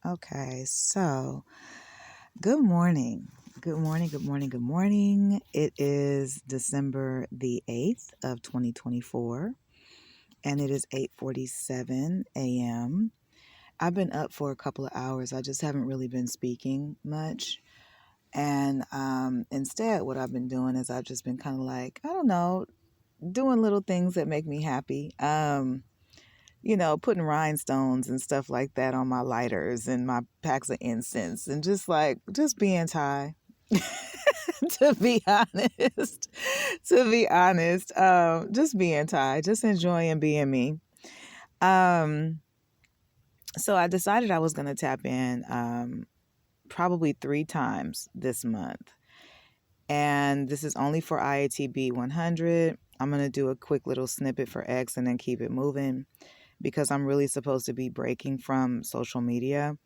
Okay, so good morning. Good morning, good morning, good morning. It is December the 8th of 2024 and it is 8:47 a.m. I've been up for a couple of hours. I just haven't really been speaking much. And instead, what I've been doing is I've just been kind of like, I don't know, doing little things that make me happy. Putting rhinestones and stuff like that on my lighters and my packs of incense and just being Thai. To be honest, just being Thai, just enjoying being me. Um, so I decided I was going to tap in probably 3 times this month. And this is only for IATB 100. I'm going to do a quick little snippet for X and then keep it moving, because I'm really supposed to be breaking from social media.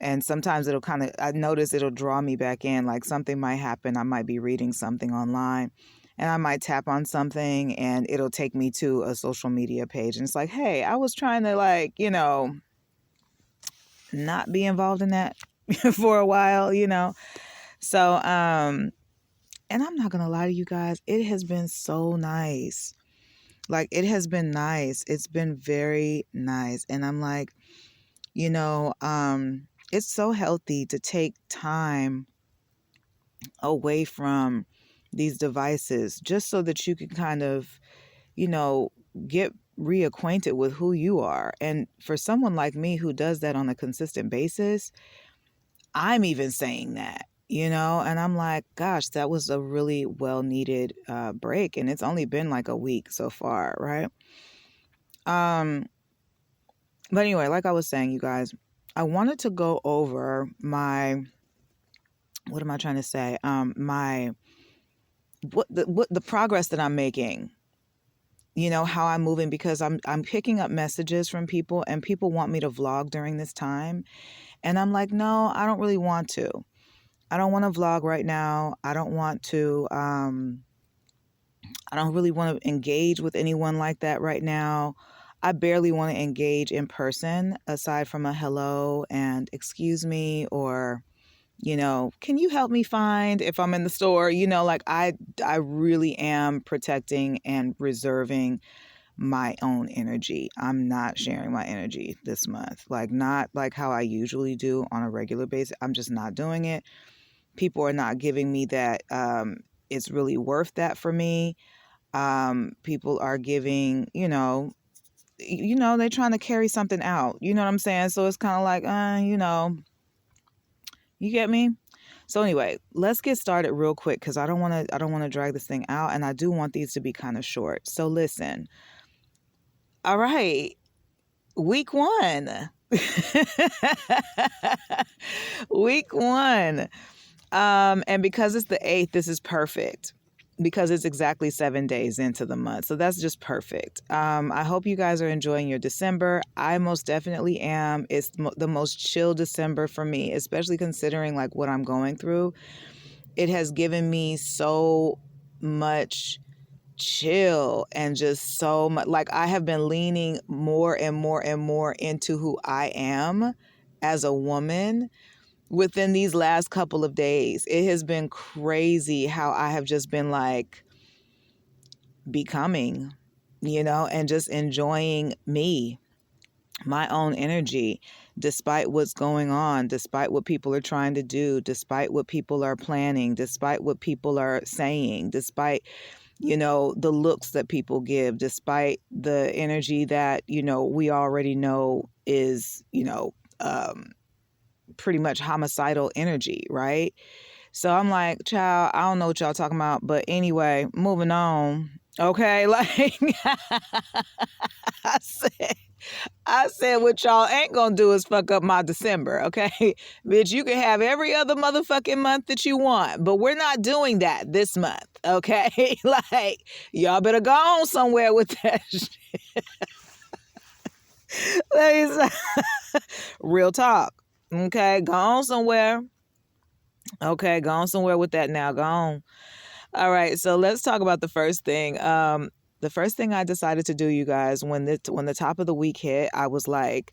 And sometimes I notice it'll draw me back in. Like something might happen. I might be reading something online and I might tap on something and it'll take me to a social media page. And it's like, hey, I was trying to not be involved in that for a while. So, and I'm not going to lie to you guys. It has been so nice. Like, it has been nice. It's been very nice. And I'm like, it's so healthy to take time away from these devices just so that you can kind of, get reacquainted with who you are. And for someone like me who does that on a consistent basis, I'm even saying that, and I'm like, gosh, that was a really well needed break. And it's only been like a week so far, right? But anyway, like I was saying, you guys, I wanted to go over what am I trying to say? What the progress that I'm making, how I'm moving, because I'm picking up messages from people and people want me to vlog during this time. And I'm like, no, I don't really want to. I don't want to vlog right now. I don't really want to engage with anyone like that right now. I barely want to engage in person aside from a hello and excuse me, or, can you help me find if I'm in the store, I really am protecting and reserving my own energy. I'm not sharing my energy this month, not like how I usually do on a regular basis. I'm just not doing it. People are not giving me that. It's really worth that for me. People are giving, they're trying to carry something out. You know what I'm saying? So it's kind of like, you get me? So anyway, let's get started real quick, because I don't want to drag this thing out, and I do want these to be kind of short. So listen. All right. Week 1. Week 1. And because it's the 8th, this is perfect, because it's exactly 7 days into the month. So that's just perfect. I hope you guys are enjoying your December. I most definitely am. It's the most chill December for me, especially considering like what I'm going through. It has given me so much chill and just so much, like I have been leaning more and more and more into who I am as a woman within these last couple of days. It has been crazy how I have just been like becoming, and just enjoying me, my own energy, despite what's going on, despite what people are trying to do, despite what people are planning, despite what people are saying, despite, the looks that people give, despite the energy that, we already know is, pretty much homicidal energy, right? So I'm like, child, I don't know what y'all talking about. But anyway, moving on. Okay, like I said, what y'all ain't gonna do is fuck up my December, okay? Bitch, you can have every other motherfucking month that you want, but we're not doing that this month, okay? Like, y'all better go on somewhere with that shit. Real talk, okay? Go on somewhere. Okay, go on somewhere with that now. Go on. All right, so let's talk about the first thing. The first thing I decided to do, you guys, when the top of the week hit, I was like,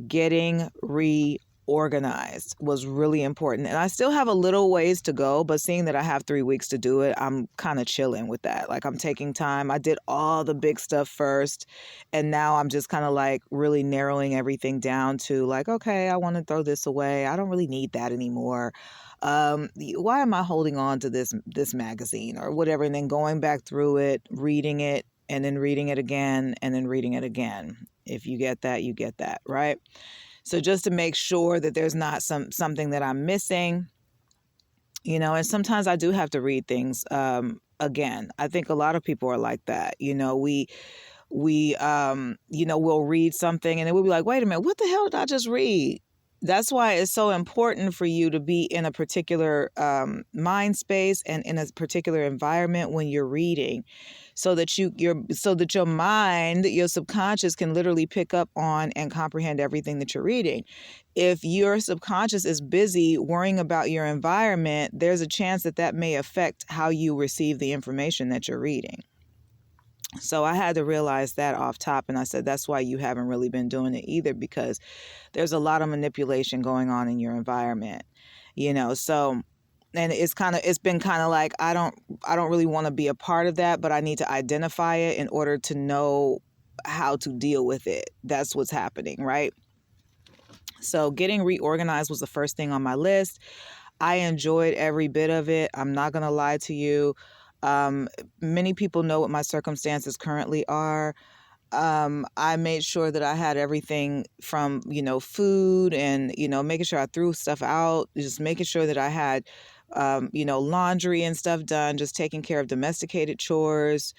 getting reorganized was really important. And I still have a little ways to go, but seeing that I have 3 weeks to do it, I'm kind of chilling with that. Like, I'm taking time. I did all the big stuff first, and now I'm just kind of like really narrowing everything down to like, okay, I want to throw this away. I don't really need that anymore. Why am I holding on to this magazine or whatever? And then going back through it, reading it, and then reading it again, and then reading it again. If you get that, you get that, right? So just to make sure that there's not something that I'm missing, and sometimes I do have to read things again. I think a lot of people are like that. We'll read something and then we'll be like, wait a minute, what the hell did I just read? That's why it's so important for you to be in a particular mind space and in a particular environment when you're reading, so that your mind, your subconscious, can literally pick up on and comprehend everything that you're reading. If your subconscious is busy worrying about your environment, there's a chance that may affect how you receive the information that you're reading. So I had to realize that off top, and I said, that's why you haven't really been doing it either, because there's a lot of manipulation going on in your environment, so, and it's been kind of like, I don't really want to be a part of that, but I need to identify it in order to know how to deal with it. That's what's happening, right? So getting reorganized was the first thing on my list. I enjoyed every bit of it. I'm not going to lie to you. Many people know what my circumstances currently are. I made sure that I had everything from, food and, making sure I threw stuff out, just making sure that I had, laundry and stuff done, just taking care of domesticated chores,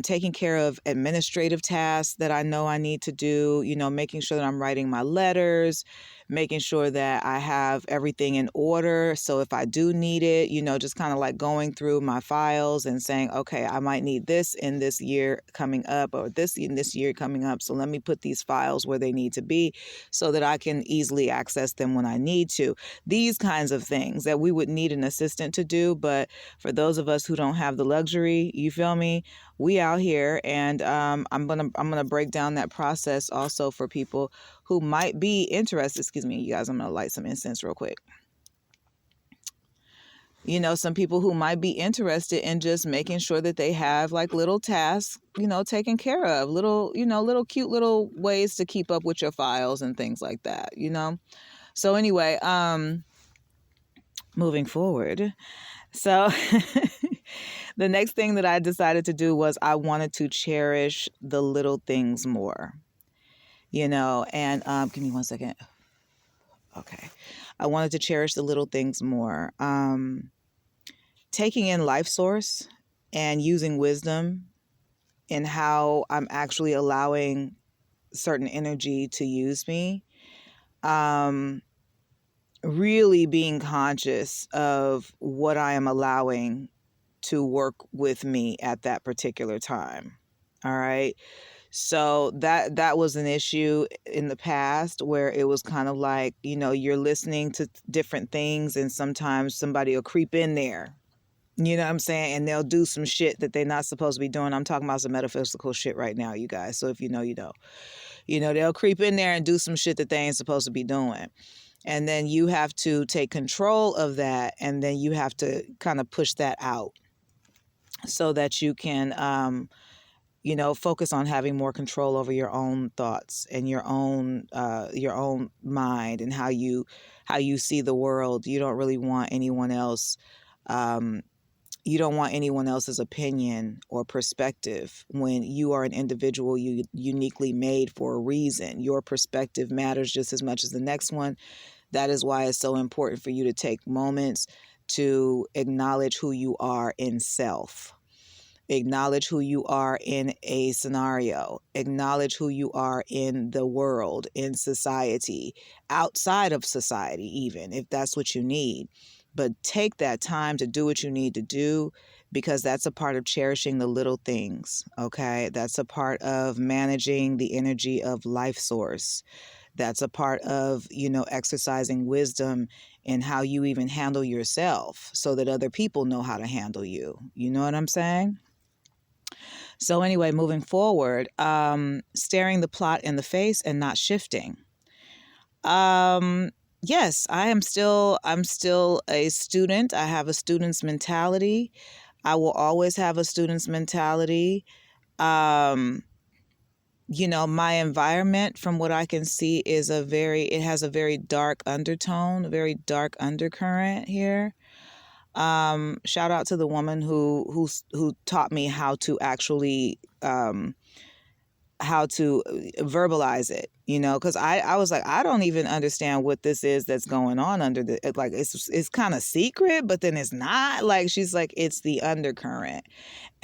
taking care of administrative tasks that I know I need to do, making sure that I'm writing my letters, making sure that I have everything in order. So if I do need it, just kind of like going through my files and saying, okay, I might need this in this year coming up, or this in this year coming up. So let me put these files where they need to be so that I can easily access them when I need to. These kinds of things that we would need an assistant to do. But for those of us who don't have the luxury, you feel me? We out here, and I'm gonna break down that process also for people who might be interested. Excuse me, you guys, I'm gonna light some incense real quick. Some people who might be interested in just making sure that they have like little tasks, taken care of, little cute little ways to keep up with your files and things like that, So anyway, moving forward. So the next thing that I decided to do was I wanted to cherish the little things more, and give me 1 second. Okay. I wanted to cherish the little things more. Taking in life source and using wisdom in how I'm actually allowing certain energy to use me. Really being conscious of what I am allowing to work with me at that particular time. All right. So that was an issue in the past, where it was kind of like, you're listening to different things and sometimes somebody will creep in there. You know what I'm saying? And they'll do some shit that they're not supposed to be doing. I'm talking about some metaphysical shit right now, you guys. So if you know, you know. They'll creep in there and do some shit that they ain't supposed to be doing. And then you have to take control of that, and then you have to kind of push that out so that you can focus on having more control over your own thoughts and your own mind and how you see the world. You don't really want anyone else. You don't want anyone else's opinion or perspective when you are an individual uniquely made for a reason. Your perspective matters just as much as the next one. That is why it's so important for you to take moments to acknowledge who you are in self. Acknowledge who you are in a scenario. Acknowledge who you are in the world, in society, outside of society, even if that's what you need. But take that time to do what you need to do, because that's a part of cherishing the little things, okay? That's a part of managing the energy of life source. That's a part of, exercising wisdom in how you even handle yourself so that other people know how to handle you. You know what I'm saying? So anyway, moving forward, staring the plot in the face and not shifting. Um, yes, I'm still a student. I have a student's mentality. I will always have a student's mentality. Um, my environment, from what I can see, it has a very dark undertone, a very dark undercurrent here. Shout out to the woman who taught me how to verbalize it, because I was like, I don't even understand what this is that's going on under like, it's kind of secret, but then it's not. Like, she's like, it's the undercurrent.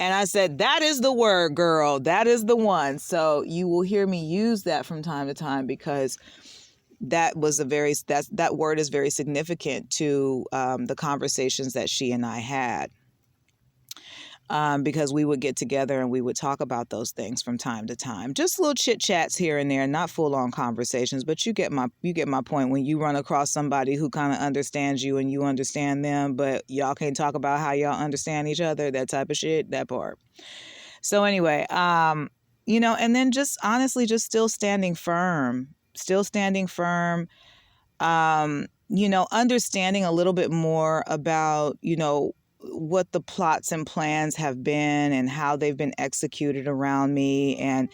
And I said, that is the word, girl. That is the one. So you will hear me use that from time to time, because that word is very significant to the conversations that she and I had. Because we would get together and we would talk about those things from time to time. Just little chit chats here and there, not full on conversations, but you get my point. When you run across somebody who kind of understands you and you understand them, but y'all can't talk about how y'all understand each other, that type of shit, that part. So anyway, and then just honestly, just still standing firm, understanding a little bit more about, what the plots and plans have been and how they've been executed around me, and,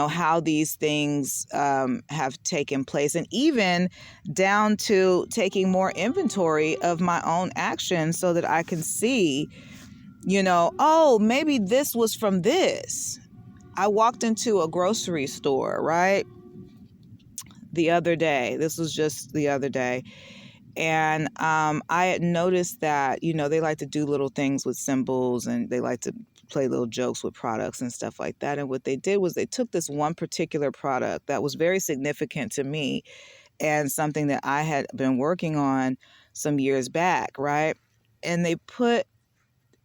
how these things have taken place, and even down to taking more inventory of my own actions so that I can see, oh, maybe this was from this. I walked into a grocery store, right? The other day. This was just the other day. And I had noticed that, they like to do little things with symbols, and they like to play little jokes with products and stuff like that. And what they did was they took this one particular product that was very significant to me and something that I had been working on some years back, right? And they put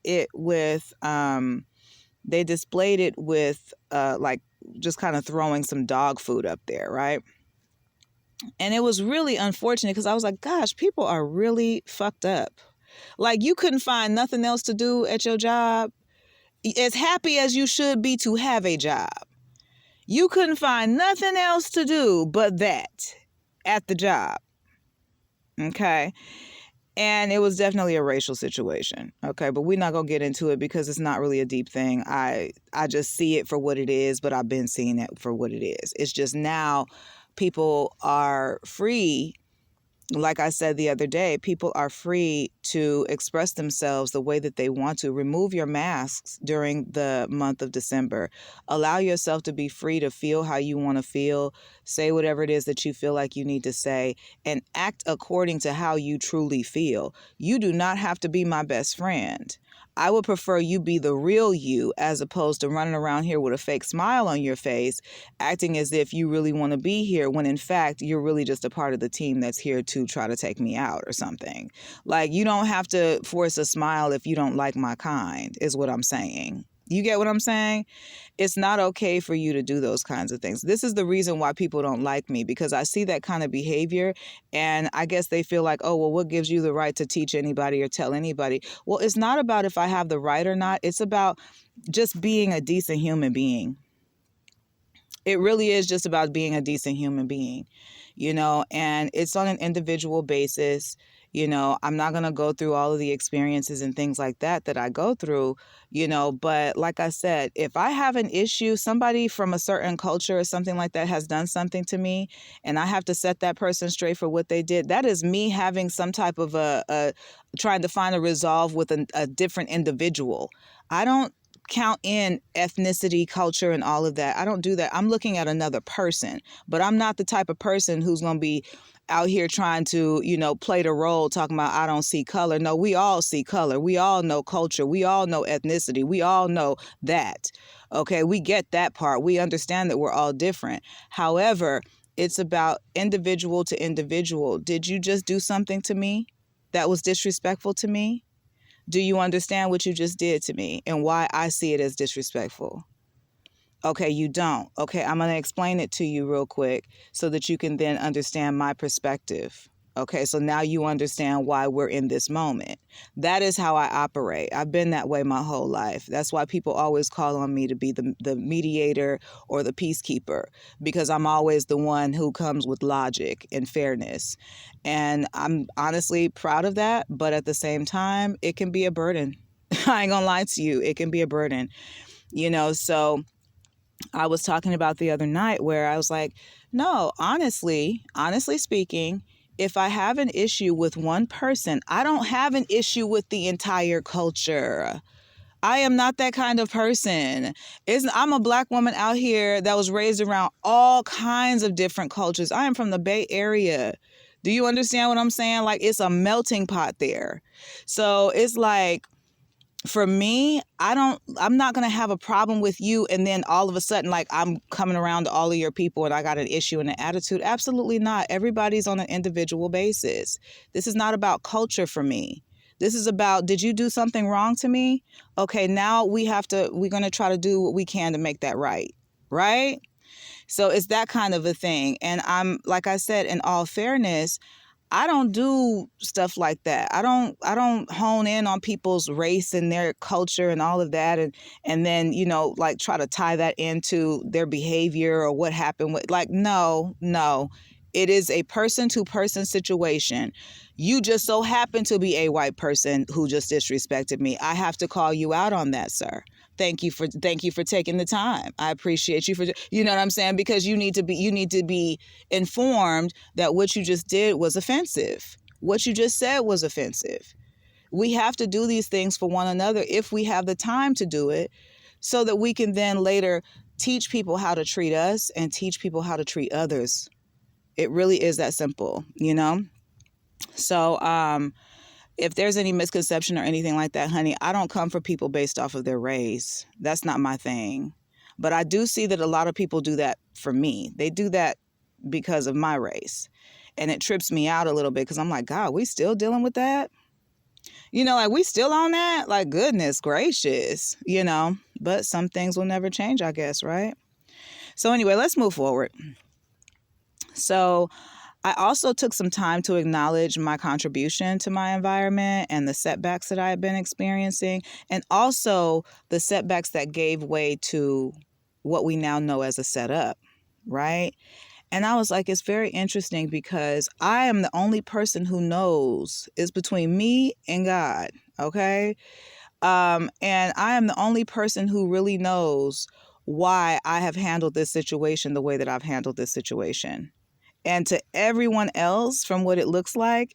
it with, they displayed it with like just kind of throwing some dog food up there, right? And it was really unfortunate, because I was like, gosh, people are really fucked up. Like, you couldn't find nothing else to do at your job, as happy as you should be to have a job. You couldn't find nothing else to do but that at the job. Okay. And it was definitely a racial situation. Okay. But we're not going to get into it because it's not really a deep thing. I just see it for what it is, but I've been seeing it for what it is. It's just now people are free. Like I said the other day, people are free to express themselves the way that they want to. Remove your masks during the month of December. Allow yourself to be free to feel how you want to feel. Say whatever it is that you feel like you need to say, and act according to how you truly feel. You do not have to be my best friend. I would prefer you be the real you, as opposed to running around here with a fake smile on your face, acting as if you really want to be here, when in fact you're really just a part of the team that's here to try to take me out or something. Like, you don't have to force a smile if you don't like my kind, is what I'm saying. You get what I'm saying? It's not okay for you to do those kinds of things. This is the reason why people don't like me, because I see that kind of behavior, and I guess they feel like, oh, well, what gives you the right to teach anybody or tell anybody? Well, it's not about if I have the right or not. It's about just being a decent human being. It really is just about being a decent human being, and it's on an individual basis. I'm not going to go through all of the experiences and things like that I go through, but like I said, if I have an issue, somebody from a certain culture or something like that has done something to me, and I have to set that person straight for what they did, that is me having some type of trying to find a resolve with a different individual. I don't count in ethnicity, culture, and all of that. I don't do that. I'm looking at another person, but I'm not the type of person who's going to be out here trying to, play the role talking about I don't see color. No, we all see color. We all know culture. We all know ethnicity. We all know that. Okay, we get that part. We understand that we're all different. However, it's about individual to individual. Did you just do something to me that was disrespectful to me? Do you understand what you just did to me and why I see it as disrespectful? Okay, you don't. Okay, I'm going to explain it to you real quick so that you can then understand my perspective. Okay, so now you understand why we're in this moment. That is how I operate. I've been that way my whole life. That's why people always call on me to be the mediator or the peacekeeper, because I'm always the one who comes with logic and fairness. And I'm honestly proud of that, but at the same time, it can be a burden. I ain't gonna lie to you, it can be a burden, so I was talking about the other night where I was like, no, honestly speaking, if I have an issue with one person, I don't have an issue with the entire culture. I am not that kind of person. I'm a Black woman out here that was raised around all kinds of different cultures. I am from the Bay Area. Do you understand what I'm saying? Like, it's a melting pot there. So it's like, for me, I'm not going to have a problem with you and then all of a sudden, like, I'm coming around to all of your people and I got an issue and an attitude. Absolutely not. Everybody's on an individual basis. This is not about culture for me. This is about, did you do something wrong to me? Okay, now we're going to try to do what we can to make that right. Right? So it's that kind of a thing. And like I said, in all fairness, I don't do stuff like that. I don't hone in on people's race and their culture and all of that, and then, like, try to tie that into their behavior or what happened with, like, no. It is a person to person situation. You just so happen to be a white person who just disrespected me. I have to call you out on that, sir. Thank you for taking the time. I appreciate you for, you know what I'm saying? Because you need to be informed that what you just did was offensive. What you just said was offensive. We have to do these things for one another if we have the time to do it, so that we can then later teach people how to treat us and teach people how to treat others. It really is that simple, So, if there's any misconception or anything like that, honey, I don't come for people based off of their race. That's not my thing. But I do see that a lot of people do that for me. They do that because of my race. And it trips me out a little bit because I'm like, God, we still dealing with that? Like, we still on that? Like, goodness gracious, But some things will never change, I guess, right? So anyway, let's move forward. So I also took some time to acknowledge my contribution to my environment and the setbacks that I had been experiencing, and also the setbacks that gave way to what we now know as a setup, right? And I was like, it's very interesting because I am the only person who knows. It's between me and God, okay? And I am the only person who really knows why I have handled this situation the way that I've handled this situation. And to everyone else, from what it looks like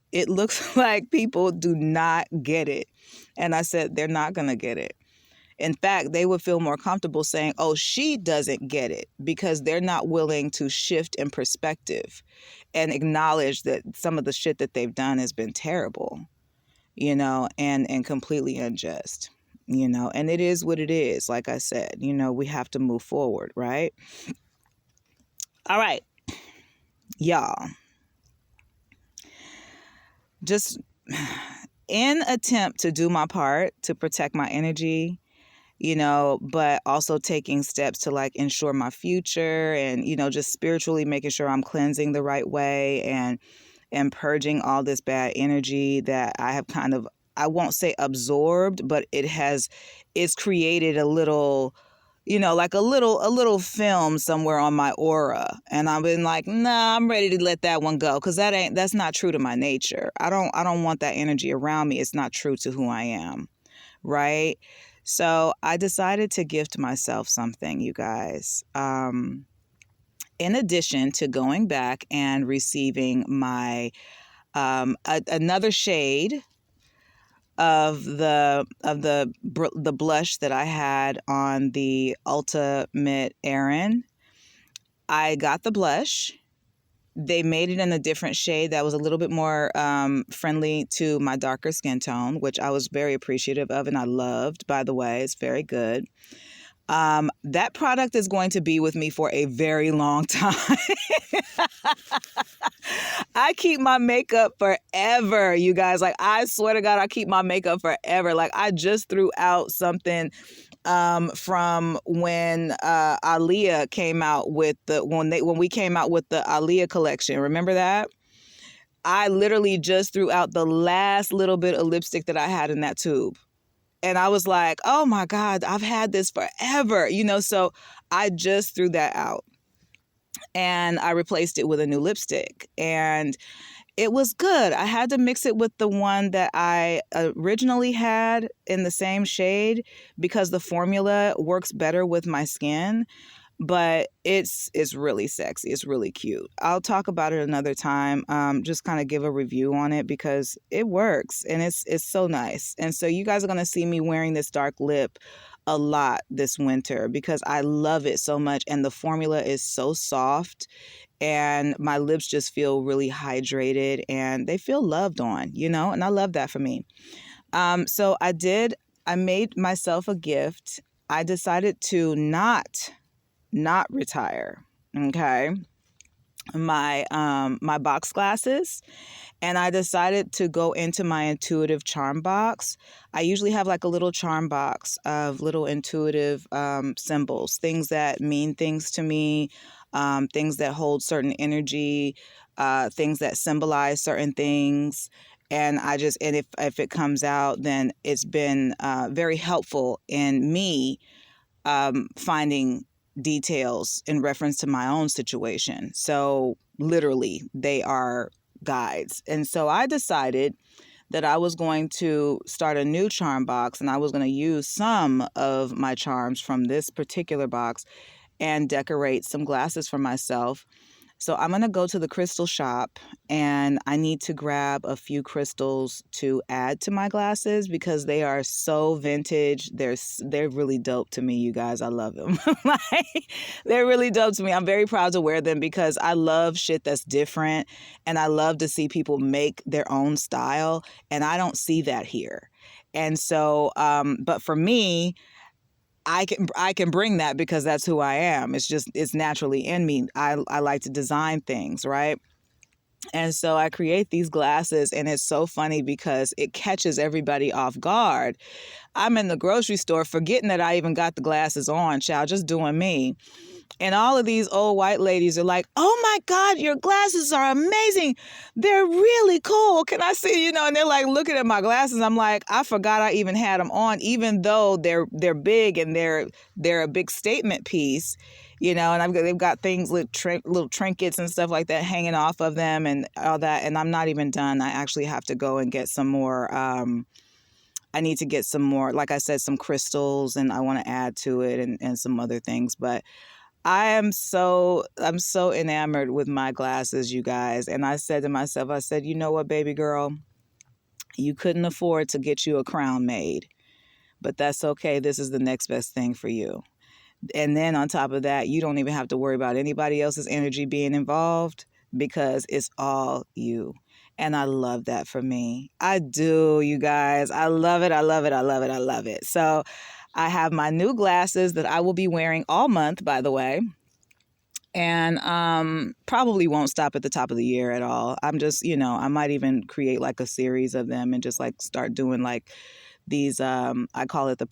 people do not get it. And I said, they're not going to get it. In fact, they would feel more comfortable saying, oh, she doesn't get it, because they're not willing to shift in perspective and acknowledge that some of the shit that they've done has been terrible, and completely unjust, and it is what it is. Like I said, we have to move forward, right? All right, y'all. Just in attempt to do my part to protect my energy, but also taking steps to, like, ensure my future and, just spiritually making sure I'm cleansing the right way and purging all this bad energy that I have kind of, I won't say absorbed, but it's created a little, like a little film somewhere on my aura. And I've been like, nah, I'm ready to let that one go. Cause that's not true to my nature. I don't want that energy around me. It's not true to who I am. Right. So I decided to gift myself something, you guys. In addition to going back and receiving my another shade of the blush that I had on the Ultimate Erin, I got the blush. They made it in a different shade that was a little bit more friendly to my darker skin tone, which I was very appreciative of and I loved, by the way. It's very good. That product is going to be with me for a very long time. I keep my makeup forever, you guys. Like, I swear to God, I keep my makeup forever. Like, I just threw out something from when Aaliyah came out with when we came out with the Aaliyah collection. Remember that? I literally just threw out the last little bit of lipstick that I had in that tube. And I was like, oh my God, I've had this forever, so I just threw that out and I replaced it with a new lipstick. And it was good. I had to mix it with the one that I originally had in the same shade because the formula works better with my skin. But it's really sexy. It's really cute. I'll talk about it another time. Just kind of give a review on it because it works and it's so nice. And so you guys are gonna see me wearing this dark lip a lot this winter because I love it so much, and the formula is so soft, and my lips just feel really hydrated and they feel loved on, and I love that for me. So I made myself a gift. I decided to not retire, okay, my box glasses, and I decided to go into my intuitive charm box. I usually have like a little charm box of little intuitive symbols, things that mean things to me, things that hold certain energy, things that symbolize certain things. And if it comes out, then it's been very helpful in me finding details in reference to my own situation. So literally, they are guides. And so I decided that I was going to start a new charm box, and I was going to use some of my charms from this particular box and decorate some glasses for myself. So I'm going to go to the crystal shop, and I need to grab a few crystals to add to my glasses because they are so vintage. They're really dope to me, you guys. I love them. They're really dope to me. I'm very proud to wear them because I love shit that's different, and I love to see people make their own style, and I don't see that here. And so, but for me, I can bring that because that's who I am. It's naturally in me. I like to design things, right? And so I create these glasses, and it's so funny because it catches everybody off guard. I'm in the grocery store forgetting that I even got the glasses on, child, just doing me. And all of these old white ladies are like, oh my God, your glasses are amazing. They're really cool. Can I see, and they're like looking at my glasses. I'm like, I forgot I even had them on, even though they're big and they're a big statement piece, and they've got things like little trinkets and stuff like that hanging off of them and all that. And I'm not even done. I actually have to go and get some more. I need to get some more, like I said, some crystals, and I want to add to it and some other things. But I'm so enamored with my glasses, you guys. And I said to myself, you know what, baby girl, you couldn't afford to get you a crown made, but that's okay. This is the next best thing for you. And then on top of that, you don't even have to worry about anybody else's energy being involved because it's all you. And I love that for me. I do, you guys. I love it. I love it. I love it. I love it. So I have my new glasses that I will be wearing all month, by the way. And probably won't stop at the top of the year at all. I'm just, I might even create like a series of them and just like start doing like these I call it the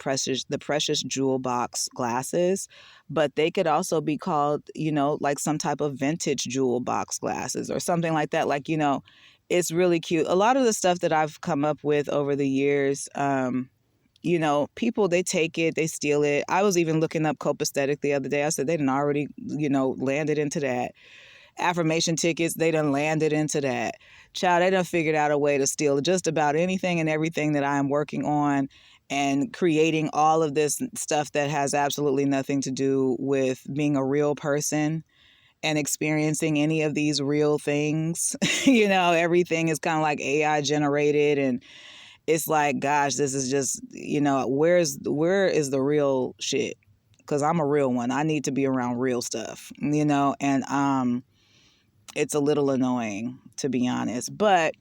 precious jewel box glasses, but they could also be called, like some type of vintage jewel box glasses or something like that. Like, it's really cute. A lot of the stuff that I've come up with over the years, people, they take it, they steal it. I was even looking up copacetic the other day. I said they done already, landed into that. Affirmation tickets, they done landed into that. Child, they done figured out a way to steal just about anything and everything that I am working on and creating all of this stuff that has absolutely nothing to do with being a real person and experiencing any of these real things. Everything is kind of like AI generated, and it's like, gosh, this is just, where is the real shit? Because I'm a real one. I need to be around real stuff, and it's a little annoying, to be honest. But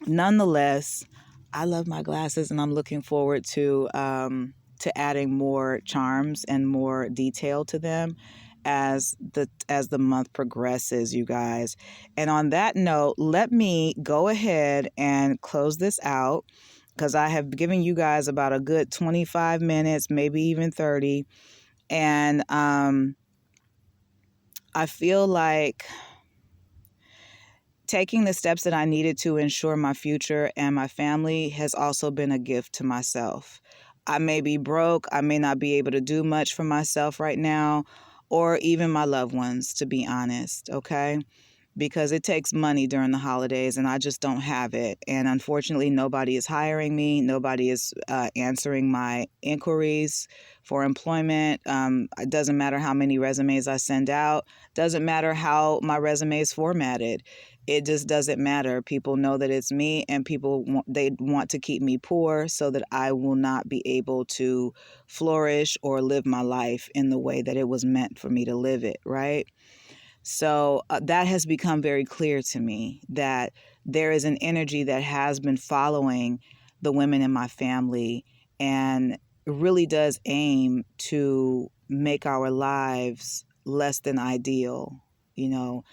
nonetheless, I love my glasses, and I'm looking forward to adding more charms and more detail to them as the month progresses, you guys. And on that note, let me go ahead and close this out because I have given you guys about a good 25 minutes, maybe even 30. And I feel like taking the steps that I needed to ensure my future and my family has also been a gift to myself. I may be broke, I may not be able to do much for myself right now, or even my loved ones, to be honest, okay? Because it takes money during the holidays and I just don't have it. And unfortunately, nobody is hiring me. Nobody is answering my inquiries for employment. It doesn't matter how many resumes I send out. Doesn't matter how my resume is formatted. It just doesn't matter. People know that it's me, and they want to keep me poor so that I will not be able to flourish or live my life in the way that it was meant for me to live it, right? So that has become very clear to me that there is an energy that has been following the women in my family and really does aim to make our lives less than ideal, you know,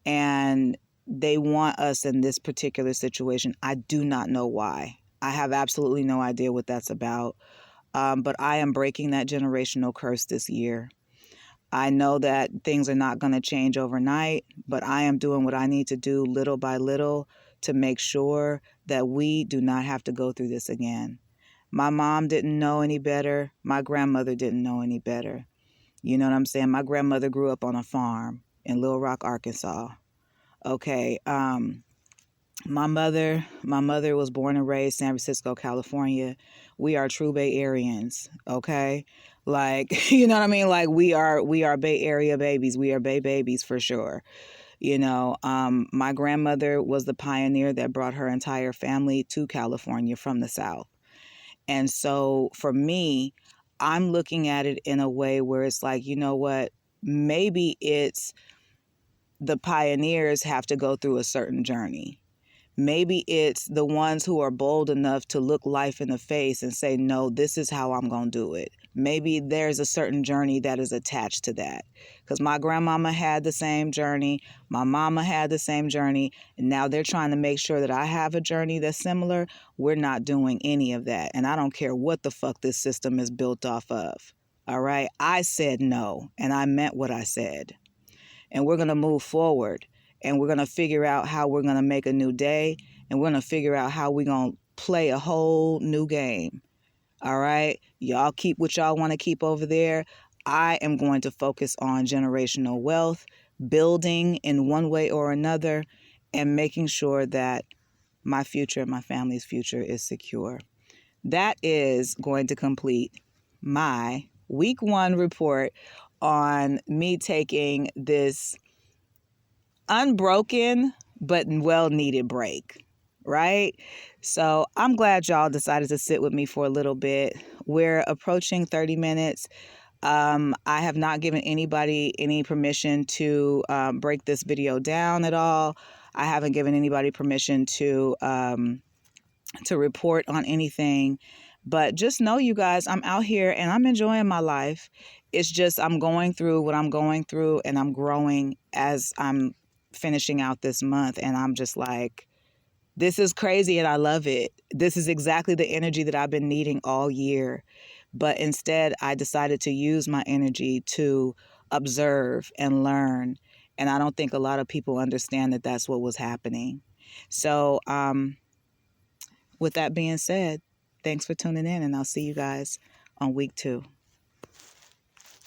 and they want us in this particular situation. I do not know why. I have absolutely no idea what that's about. But I am breaking that generational curse this year. I know that things are not going to change overnight, but I am doing what I need to do little by little to make sure that we do not have to go through this again. My mom didn't know any better. My grandmother didn't know any better. You know what I'm saying? My grandmother grew up on a farm in Little Rock, Arkansas. Okay. My mother was born and raised San Francisco, California. We are true Bay Areans, okay? Like, you know what I mean? Like we are Bay Area babies. We are Bay babies for sure. My grandmother was the pioneer that brought her entire family to California from the South. And so for me, I'm looking at it in a way where it's like, you know what? Maybe it's the pioneers have to go through a certain journey. Maybe it's the ones who are bold enough to look life in the face and say, no, this is how I'm going to do it. Maybe there's a certain journey that is attached to that. Because my grandmama had the same journey. My mama had the same journey. And now they're trying to make sure that I have a journey that's similar. We're not doing any of that. And I don't care what the fuck this system is built off of. All right. I said no. And I meant what I said. And we're going to move forward, and we're going to figure out how we're going to make a new day, and we're going to figure out how we're going to play a whole new game. All right? Y'all keep what y'all want to keep over there. I am going to focus on generational wealth, building in one way or another, and making sure that my future and my family's future is secure. That is going to complete my week 1 report on me taking this unbroken but well needed break, right? So I'm glad y'all decided to sit with me for a little bit. We're approaching 30 minutes. I have not given anybody any permission to break this video down at all. I haven't given anybody permission to report on anything. But just know, you guys, I'm out here and I'm enjoying my life. It's just I'm going through what I'm going through, and I'm growing as I'm finishing out this month. And I'm just like, this is crazy and I love it. This is exactly the energy that I've been needing all year. But instead, I decided to use my energy to observe and learn. And I don't think a lot of people understand that that's what was happening. So, with that being said, thanks for tuning in, and I'll see you guys on week 2.